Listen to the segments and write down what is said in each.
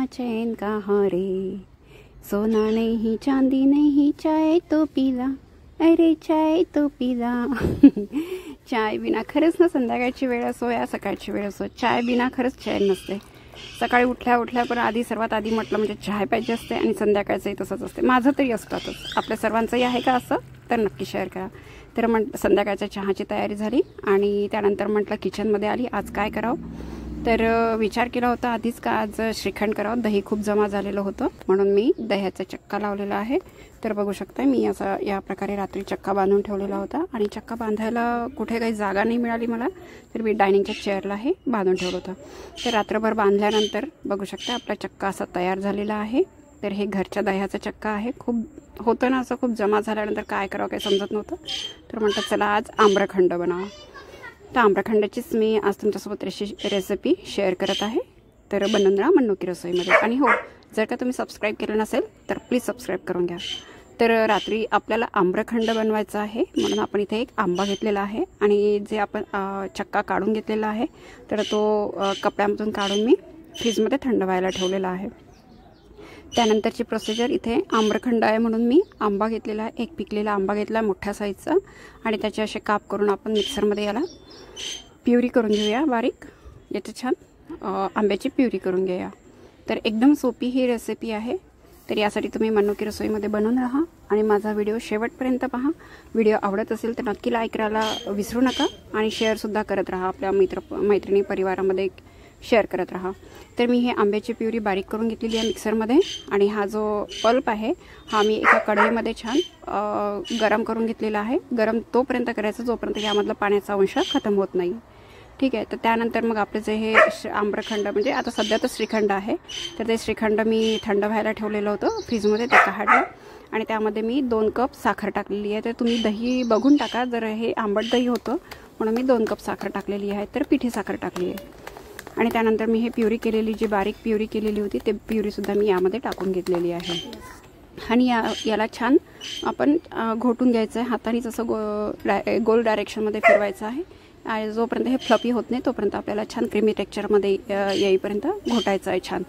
मेरा चैन कहाँ रे, सोना नहीं चांदी नहीं चाय तो पीला, अरे चाय तो पीला। चाय बिना खरंच ना संध्याकाळची वेळ असो या सकाळची वेळ असो, चाय बिना खरंच चैन नसते। सकाळी उठल्या पण आधी सर्वात आधी म्हटलं म्हणजे चहा पाहिजे असते आणि संध्याकाळचंही तसंच असते। माझं तरी असतातच, आपल्या सर्वांचंही आहे का असं तर नक्की शेअर करा। तर संध्याकाळच्या चहाची तयारी झाली आणि त्यानंतर म्हटलं किचनमध्ये आली, आज काय करावं। तर विचार केला होता आधीच का आज श्रीखंड करावं, दही खूप जमा झालेलं होतं म्हणून मी दह्याचा चक्का लावलेला आहे। तर बघू शकता मी असा या प्रकारे रात्री चक्का बांधून ठेवलेला होता आणि चक्का बांधायला कुठे काही जागा नाही मिळाली मला, तर मी डायनिंगच्या चेअरला हे बांधून ठेवलं होतं। तर रात्रभर बांधल्यानंतर बघू शकता आपला चक्का असा तयार झालेला आहे। तर हे घरच्या दह्याचा चक्का आहे। खूप होतं ना असं, खूप जमा झाल्यानंतर काय करावं काही समजत नव्हतं, तर म्हटलं चला आज आम्रखंड बनावा। तर आम्रखंडाचीच मी आज तुमच्यासोबत रेसिपी शेअर करत आहे। तर बनवून राहा मन्नू की रसोईमध्ये। आणि हो, जर का तुम्ही सबस्क्राईब केलं नसेल तर प्लीज सबस्क्राईब करून घ्या। तर रात्री आपल्याला आम्रखंड बनवायचा आहे म्हणून आपण इथे एक आंबा घेतलेला आहे आणि जे आपण चक्का काढून घेतलेला आहे तर तो कपड्यामधून काढून मी फ्रीजमध्ये थंड व्हायला ठेवलेला आहे। त्यानंतरची प्रोसिजर, इथे आम्रखंड आहे म्हणून मी आंबा घेतलेला आहे, एक पिकलेला आंबा घेतला मोठ्या साईजचा आणि त्याचे असे काप करून आपण मिक्सरमध्ये याला प्युरी करून घेऊया बारीक, याची छान आंब्याची प्युरी करून घेऊया। तर एकदम सोपी ही रेसिपी आहे। तर यासाठी तुम्ही मन्नू की रसोईमध्ये बनवून राहा आणि माझा व्हिडिओ शेवटपर्यंत पहा। व्हिडिओ आवडत असेल तर नक्की लाईक करायला विसरू नका आणि शेअरसुद्धा करत राहा, आपल्या मैत्रिणी परिवारामध्ये शेअर करत राहा। तर मी हे आंब्याची प्युरी बारीक करून घेतलेली आहे मिक्सरमध्ये आणि हा जो पल्प आहे हा मी एका कढईमध्ये छान गरम करून घेतलेला आहे। गरम तोपर्यंत करायचं जोपर्यंत यामधला पाण्याचा अंश खतम होत नाही, ठीक आहे। तर त्यानंतर मग आपले जे हे आम्रखंड म्हणजे आता सध्या तर श्रीखंड आहे, तर ते श्रीखंड मी थंड व्हायला ठेवलेलं होतं फ्रीजमध्ये, ते काढलं आणि त्यामध्ये मी 2 कप साखर टाकलेली आहे। तर तुम्ही दही बघून टाका, जर हे आंबट दही होतं म्हणून मी 2 कप साखर टाकलेली आहे, तर पिठी साखर टाकली आहे। आणि त्यानंतर मी हे प्युरी केलेली, जी बारीक प्युरी केलेली होती ते प्युरीसुद्धा मी यामध्ये टाकून घेतलेली आहे आणि याला छान आपण घोटून घ्यायचं आहे, हातानेच असं गोल डायरेक्शनमध्ये फिरवायचं आहे आणि जोपर्यंत हे फ्लफी होत नाही तोपर्यंत आपल्याला छान क्रीमी टेक्स्चरमध्ये येईपर्यंत घोटायचं आहे छान।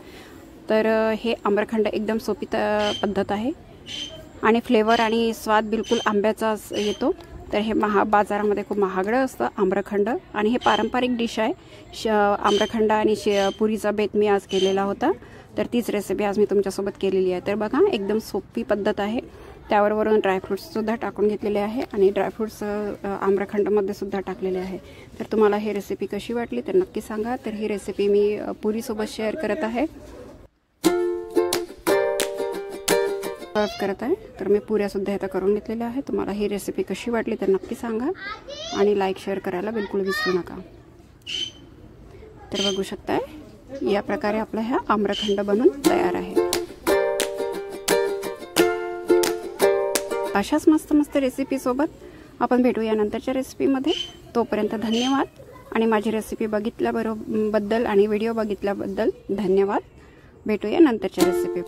तर हे आम्रखंड एकदम सोपी पद्धत आहे आणि फ्लेवर आणि स्वाद बिलकुल आंब्याचा येतो। तर हे बाजारामध्ये खूप महागडं असतं आम्रखंड आणि हे पारंपरिक डिश आहे। आम्रखंड आणि पुरीचा बेत मी आज केलेला होता, तर तीच रेसिपी आज मी तुमच्यासोबत केलेली आहे। तर बघा एकदम सोपी पद्धत आहे। त्यावर वरून ड्रायफ्रूट्ससुद्धा टाकून घेतलेले आहे आणि ड्रायफ्रूट्स आम्रखंडमध्ये सुद्धा टाकलेले आहे। तर तुम्हाला ही रेसिपी कशी वाटली तर नक्की सांगा। तर ही रेसिपी मी पुरीसोबत शेअर करत आहे, तर मी पुऱ्यासुद्धा इथं करून घेतलेल्या आहे। तुम्हाला ही रेसिपी कशी वाटली तर नक्की सांगा आणि लाईक शेअर करायला बिलकुल विसरू नका। तर बघू शकताय या प्रकारे आपला हा आम्रखंड बनून तयार आहे। अशाच मस्त मस्त रेसिपी सोबत आपण भेटूया नंतरच्या रेसिपीमध्ये। तोपर्यंत धन्यवाद आणि माझी रेसिपी बघितल्याबद्दल आणि व्हिडिओ बघितल्याबद्दल धन्यवाद। भेटूया नंतरच्या रेसिपी।